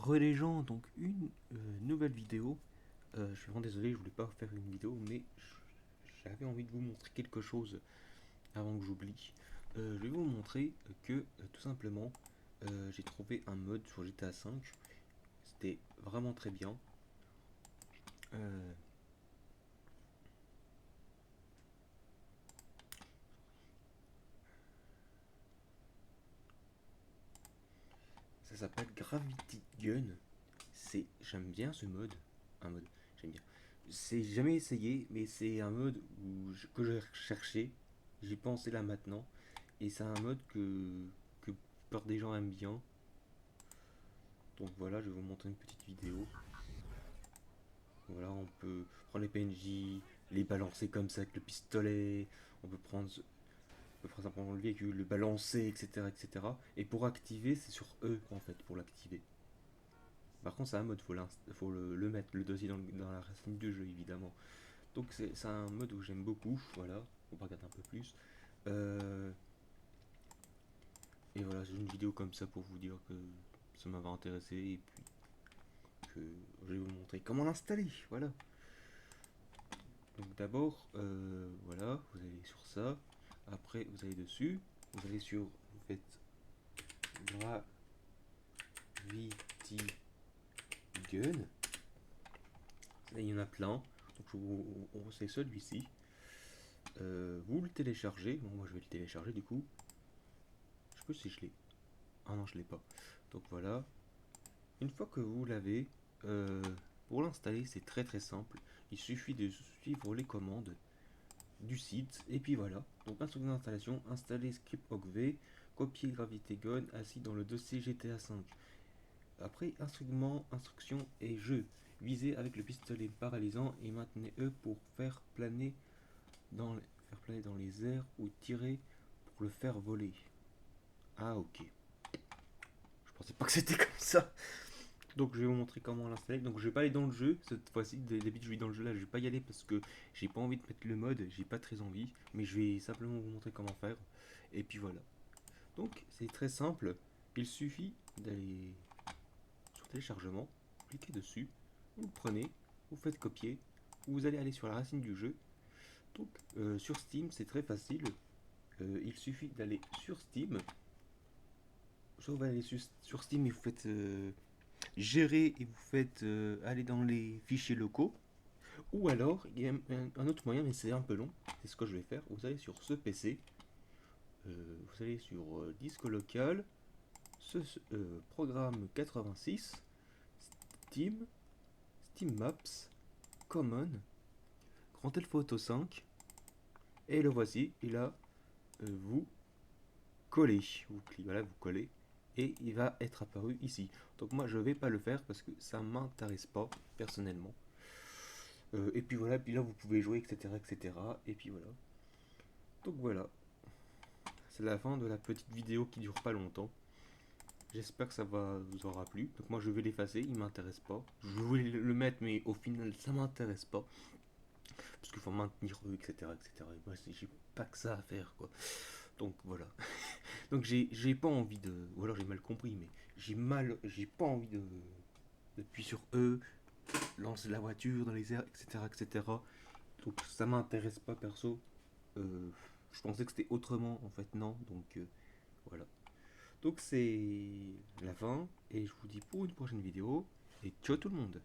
Re les gens, donc une nouvelle vidéo. Je suis vraiment désolé, je voulais pas faire une vidéo, mais j'avais envie de vous montrer quelque chose avant que j'oublie. Je vais vous montrer que tout simplement j'ai trouvé un mode sur GTA V. C'était vraiment très bien. Euh, Ça s'appelle Gravity Gun. J'aime bien ce mode. Un mode, j'aime bien. C'est jamais essayé, mais c'est un mode que j'ai recherché. J'y pensé là maintenant. Et c'est un mode que la plupart des gens aiment bien. Donc voilà, je vais vous montrer une petite vidéo. Voilà, on peut prendre les PNJ, les balancer comme ça avec le pistolet. On peut prendre, par exemple prendre le véhicule, le balancer, etc., etc. Et pour activer, c'est sur E en fait, pour l'activer. Par contre, c'est un mode, faut le mettre, le dossier dans la racine du jeu, évidemment. Donc c'est un mode où j'aime beaucoup, voilà. On va regarder un peu plus. Euh, et voilà, c'est une vidéo comme ça pour vous dire que ça m'avait intéressé et puis que je vais vous montrer comment l'installer, voilà. Donc d'abord, voilà, vous allez sur ça. Après, vous allez dessus. Vous allez sur, vous faites Gravity Gun. Là, il y en a plein. Donc c'est celui-ci. Vous le téléchargez. Bon, moi je vais le télécharger du coup. Je sais pas si je l'ai. Ah non, je l'ai pas. Donc voilà. Une fois que vous l'avez, euh, pour l'installer, c'est très très simple. Il suffit de suivre les commandes du site et puis voilà. Donc instruction d'installation, installer script OGV, copier Gravity Gun assis dans le dossier GTA 5. Après instruction et jeu. Visez avec le pistolet paralysant et maintenez E pour faire planer dans les airs ou tirer pour le faire voler. Ah ok. Je pensais pas que c'était comme ça. Donc je vais vous montrer comment l'installer. Donc je vais pas aller dans le jeu cette fois-ci. D'habitude je vais dans le jeu là, je vais pas y aller parce que j'ai pas envie de mettre le mode, j'ai pas très envie. Mais je vais simplement vous montrer comment faire. Et puis voilà. Donc c'est très simple. Il suffit d'aller sur téléchargement, cliquez dessus, vous le prenez, vous faites copier, vous allez aller sur la racine du jeu. Donc sur Steam c'est très facile. Il suffit d'aller sur Steam. Soit vous allez sur Steam et vous faites gérer et vous faites aller dans les fichiers locaux. Ou alors, il y a un autre moyen, mais c'est un peu long. C'est ce que je vais faire. Vous allez sur ce PC, vous allez sur disque local, programme 86, Steam, Steam Maps, Common, Grand Theft Auto 5, et le voici. Et là, vous collez. Voilà, vous collez. Et il va être apparu ici. Donc moi, je vais pas le faire parce que ça m'intéresse pas, personnellement. Et puis voilà, puis là vous pouvez jouer, etc., etc. Et puis voilà. Donc voilà, c'est la fin de la petite vidéo qui dure pas longtemps. J'espère que ça vous aura plu. Donc moi je vais l'effacer, il m'intéresse pas. Je voulais le mettre, mais au final ça m'intéresse pas. Parce qu'il faut maintenir eux, etc., etc. Et moi j'ai pas que ça à faire, quoi. Donc voilà. Donc j'ai pas envie de. Ou alors j'ai mal compris, mais j'ai pas envie de. D'appuyer sur eux, lancer la voiture dans les airs, etc., etc. Donc ça m'intéresse pas perso. Euh, je pensais que c'était autrement, en fait non, donc voilà. Donc c'est la fin, et je vous dis pour une prochaine vidéo, et ciao tout le monde.